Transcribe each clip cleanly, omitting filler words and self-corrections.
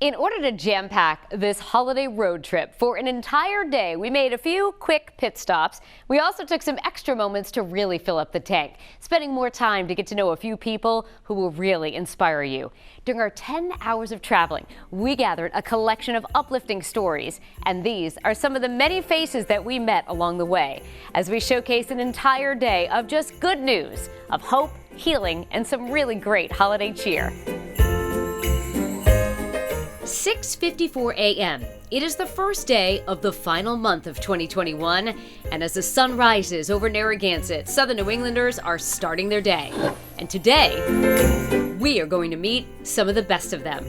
In order to jam-pack this holiday road trip for an entire day, we made a few quick pit stops. We also took some extra moments to really fill up the tank, spending more time to get to know a few people who will really inspire you. During our 10 hours of traveling, we gathered a collection of uplifting stories, and these are some of the many faces that we met along the way, as we showcase an entire day of just good news, of hope, healing, and some really great holiday cheer. 6:54 a.m. It is the first day of the final month of 2021, and as the sun rises over Narragansett, Southern New Englanders are starting their day. And today, we are going to meet some of the best of them.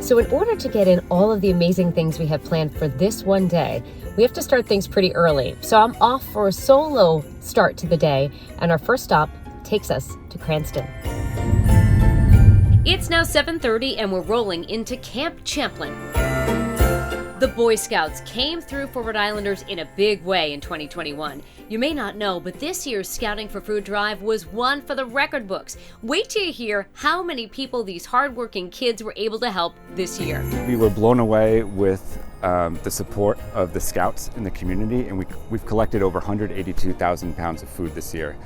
So in order to get in all of the amazing things we have planned for this one day, we have to start things pretty early. So I'm off for a solo start to the day, and our first stop takes us to Cranston. It's now 7:30 and we're rolling into Camp Champlin. The Boy Scouts came through for Rhode Islanders in a big way in 2021. You may not know, but this year's Scouting for Food drive was one for the record books. Wait till you hear how many people these hardworking kids were able to help this year. We were blown away with the support of the Scouts in the community, and we've collected over 182,000 pounds of food this year,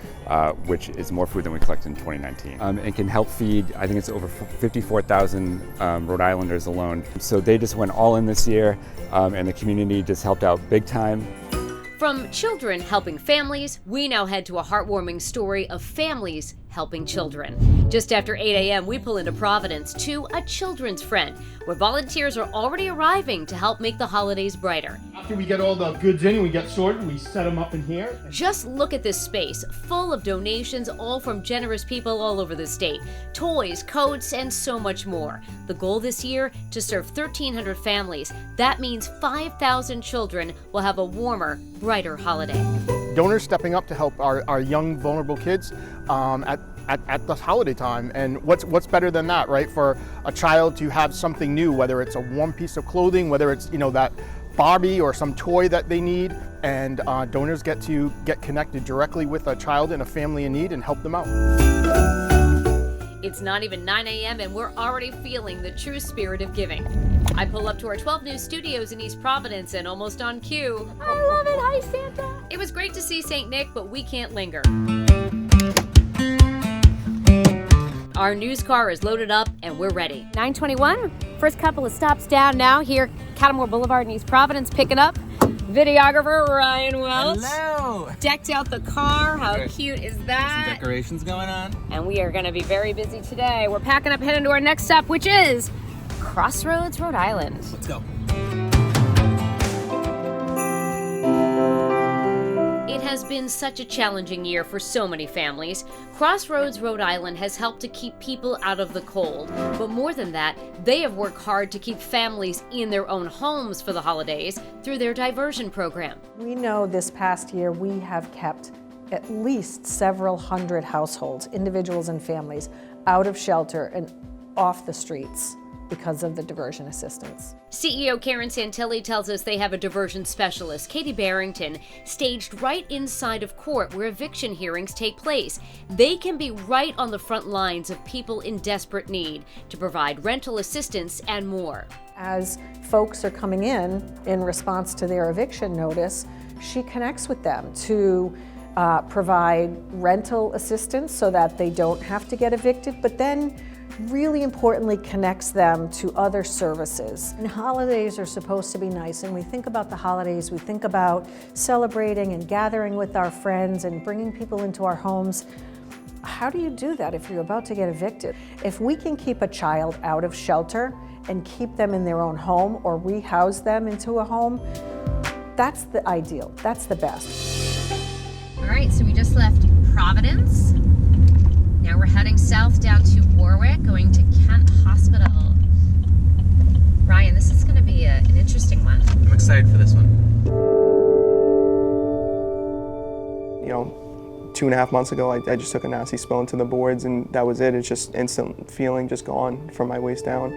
which is more food than we collected in 2019. It can help feed, I think it's over 54,000 Rhode Islanders alone. So they just went all in this year, and the community just helped out big time. From children helping families, we now head to a heartwarming story of families helping children. Just after 8 a.m., we pull into Providence to a children's friend, where volunteers are already arriving to help make the holidays brighter. After we get all the goods in and we get sorted, we set them up in here. Just look at this space, full of donations, all from generous people all over the state. Toys, coats, and so much more. The goal this year, to serve 1,300 families. That means 5,000 children will have a warmer, brighter holiday. Donors stepping up to help our young, vulnerable kids at the holiday time. And what's better than that, right? For a child to have something new, whether it's a warm piece of clothing, whether it's, that Barbie or some toy that they need, and donors get to get connected directly with a child and a family in need and help them out. It's not even 9 a.m. and we're already feeling the true spirit of giving. I pull up to our 12 News studios in East Providence and almost on cue. I love it. Hi, Santa. It was great to see St. Nick, but we can't linger. Our news car is loaded up and we're ready. 9:21, first couple of stops down now here, Catamore Boulevard in East Providence, picking up videographer Ryan Welch. Hello! Decked out the car. How cute is that? Some decorations going on. And we are going to be very busy today. We're packing up, heading to our next stop, which is CROSSROADS, Rhode Island. Let's go. It has been such a challenging year for so many families. CROSSROADS Rhode Island has helped to keep people out of the cold. But more than that, they have worked hard to keep families in their own homes for the holidays through their diversion program. We know this past year we have kept at least several hundred households, individuals and families, out of shelter and off the streets because of the diversion assistance. CEO Karen SANTILLI tells us they have a diversion specialist, Katie Barrington, staged right inside of court where eviction hearings take place. They can be right on the front lines of people in desperate need to provide rental assistance and more. As folks are coming in response to their eviction notice, she connects with them to provide rental assistance so that they don't have to get evicted, but then really importantly connects them to other services. And holidays are supposed to be nice, and we think about the holidays, we think about celebrating and gathering with our friends and bringing people into our homes. How do you do that if you're about to get evicted? If we can keep a child out of shelter and keep them in their own home or rehouse them into a home, that's the ideal, that's the best. All right, so we just left Providence. Now we're heading south down to Warwick, going to Kent Hospital. Ryan, this is going to be an interesting one. I'm excited for this one. 2.5 months ago, I just took a nasty spill into the boards, and that was it. It's just instant feeling just gone from my waist down.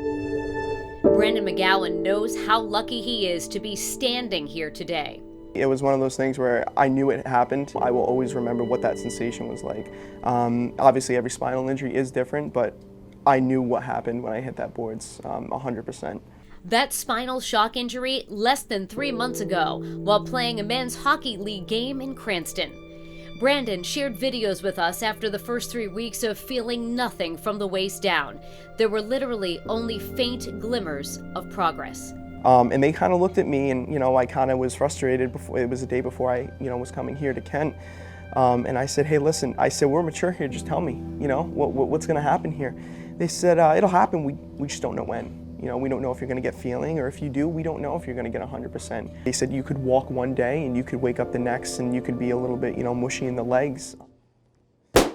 Brandon McGowan knows how lucky he is to be standing here today. It was one of those things where I knew it happened. I will always remember what that sensation was like. Obviously, every spinal injury is different, but I knew what happened when I hit that boards, 100%. That spinal shock injury less than 3 months ago while playing a men's hockey league game in Cranston. Brandon shared videos with us after the first 3 weeks of feeling nothing from the waist down. There were literally only faint glimmers of progress. And they kind of looked at me, and I kind of was frustrated. It was the day before I was coming here to Kent. And I said, hey, listen, I said, we're mature here, just tell me, what's going to happen here. They said, it'll happen, we just don't know when. We don't know if you're going to get feeling, or if you do, we don't know if you're going to get 100%. They said you could walk one day and you could wake up the next and you could be a little bit, mushy in the legs. You're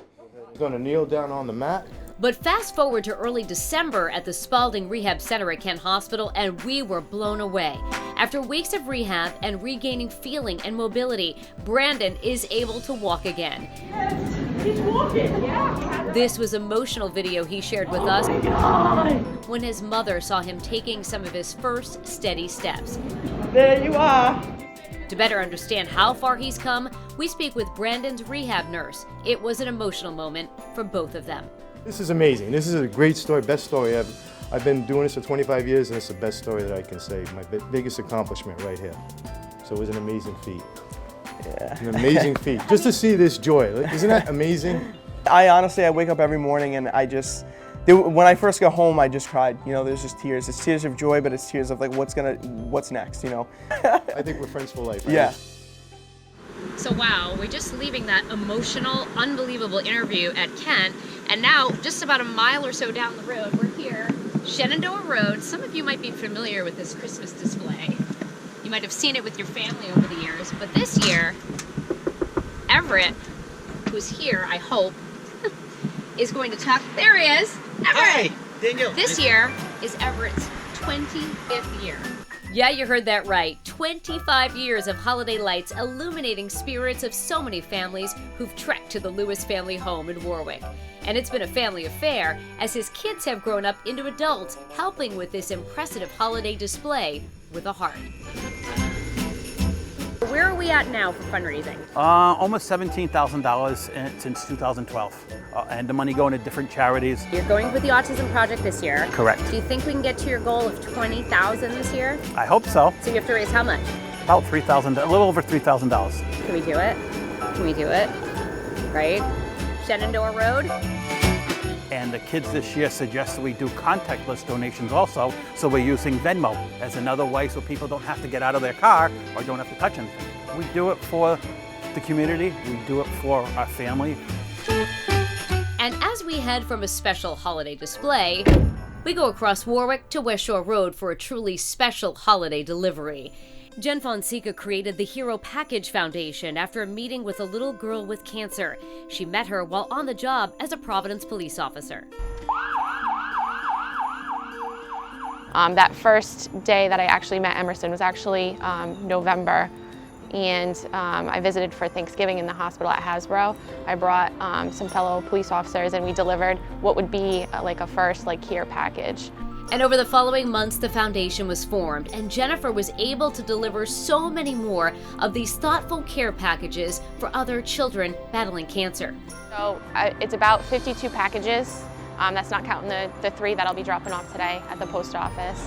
going to kneel down on the mat. But fast forward to early December at the Spalding Rehab Center at Kent Hospital, and we were blown away. After weeks of rehab and regaining feeling and mobility, Brandon is able to walk again. Yes, he's walking, yeah. This was emotional video he shared with us when his mother saw him taking some of his first steady steps. There you are. To better understand how far he's come, we speak with Brandon's rehab nurse. It was an emotional moment for both of them. This is amazing. This is a great story, best story ever. I've been doing this for 25 years, and it's the best story that I can say. My biggest accomplishment right here. So it was an amazing feat. Yeah. An amazing feat. Just to see this joy. Isn't that amazing? I wake up every morning and when I first got home, I just cried. There's just tears. It's tears of joy, but it's tears of like, what's next, I think we're friends for life, right? Yeah. So wow, we're just leaving that emotional, unbelievable interview at Kent, and now just about a mile or so down the road, we're here, Shenandoah Road. Some of you might be familiar with this Christmas display. You might have seen it with your family over the years, but this year, Everett, who's here, I hope, is going to talk. There he is, Everett! Hi, Danielle. This year is Everett's 25th year. Yeah, you heard that right. 25 years of holiday lights illuminating spirits of so many families who've trekked to the Lewis family home in Warwick. And it's been a family affair as his kids have grown up into adults, helping with this impressive holiday display with a heart. Where are we at now for fundraising? Almost $17,000 since 2012, and the money going to different charities. You're going with the Autism Project this year. Correct. Do you think we can get to your goal of $20,000 this year? I hope so. So you have to raise how much? About $3,000, a little over $3,000. Can we do it? Can we do it? Right? Shenandoah Road? And the kids this year suggested we do contactless donations also, so we're using Venmo as another way so people don't have to get out of their car or don't have to touch anything. We do it for the community, we do it for our family. And as we head from a special holiday display, we go across Warwick to West Shore Road for a truly special holiday delivery. Jen FONSECA created the Hero Package Foundation after a meeting with a little girl with cancer. She met her while on the job as a Providence police officer. That first day that I actually met Emerson was actually November, and I visited for Thanksgiving in the hospital at Hasbro. I brought some fellow police officers, and we delivered what would be like a first care package. And over the following months, the foundation was formed, and Jennifer was able to deliver so many more of these thoughtful care packages for other children battling cancer. So it's about 52 packages. That's not counting the 3 that I'll be dropping off today at the post office.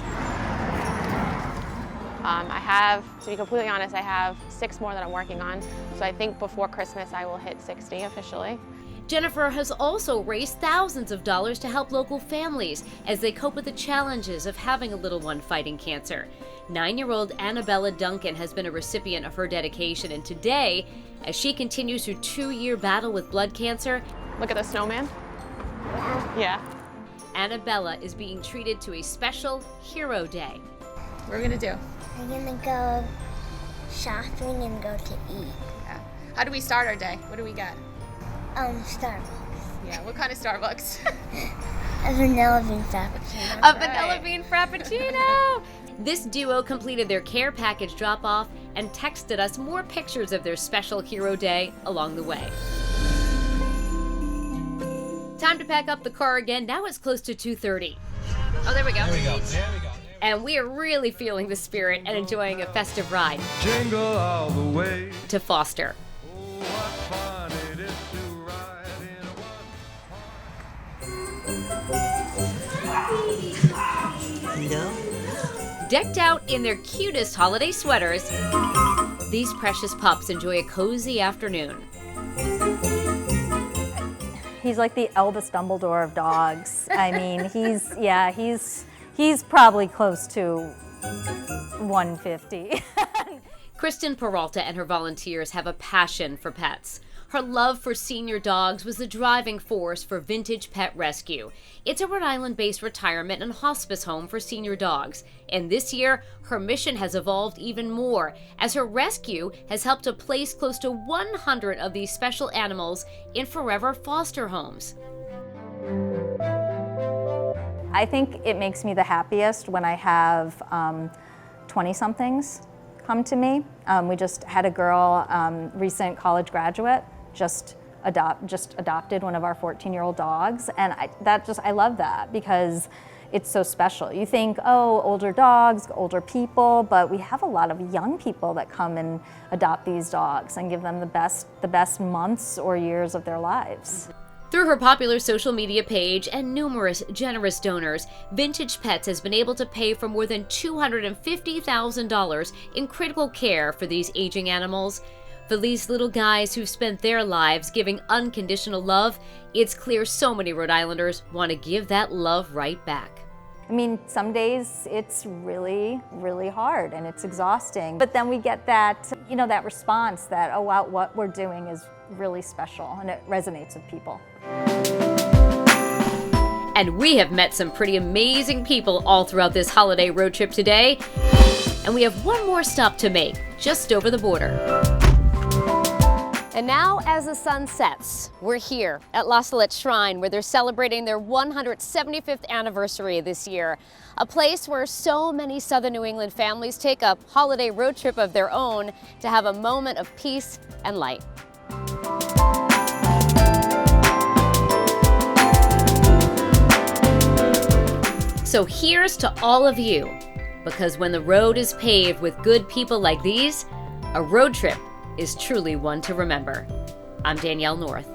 I have, to be completely honest, I have 6 more that I'm working on. So I think before Christmas I will hit 60 officially. Jennifer has also raised thousands of dollars to help local families as they cope with the challenges of having a little one fighting cancer. 9-year-old Annabella Duncan has been a recipient of her dedication, and today, as she continues her 2-year battle with blood cancer, look at the snowman. Yeah. Annabella is being treated to a special Hero Day. What are we gonna do? We're gonna go shopping and go to eat. Yeah. How do we start our day? What do we get? Starbucks. Yeah, what kind of Starbucks? A vanilla bean frappuccino. A vanilla bean frappuccino! This duo completed their care package drop-off and texted us more pictures of their special Hero Day along the way. Time to pack up the car again. Now it's close to 2:30. Oh, there we go. There we go. There we go. And we are really feeling the spirit and enjoying a festive ride Jingle all the way. to Foster. Oh, what fun it is to ride in a one-horse Decked out in their cutest holiday sweaters, these precious pups enjoy a cozy afternoon. He's like the Albus Dumbledore of dogs. I mean, he's probably close to 150. KRISTEN Peralta and her volunteers have a passion for pets. Her love for senior dogs was the driving force for Vintage Pet Rescue. It's a Rhode Island-based retirement and hospice home for senior dogs. And this year, her mission has evolved even more, as her rescue has helped to place close to 100 of these special animals in forever foster homes. I think it makes me the happiest when I have 20-somethings come to me. We just had a girl, recent college graduate, just adopted one of our 14-year-old dogs, and I love that because it's so special. You think, oh, older dogs, older people, but we have a lot of young people that come and adopt these dogs and give them the best months or years of their lives. Through her popular social media page and numerous generous donors, Vintage Pets has been able to pay for more than $250,000 in critical care for these aging animals. For these little guys who've spent their lives giving unconditional love, it's clear so many Rhode Islanders want to give that love right back. I mean, some days it's really, really hard and it's exhausting, but then we get that, that response that, oh wow, what we're doing is really special, and it resonates with people. And we have met some pretty amazing people all throughout this holiday road trip today. And we have one more stop to make, just over the border. And now, as the sun sets, we're here at La Salette Shrine, where they're celebrating their 175th anniversary this year. A place where so many Southern New England families take a holiday road trip of their own to have a moment of peace and light. So here's to all of you, because when the road is paved with good people like these, a road trip is truly one to remember. I'm Danielle North.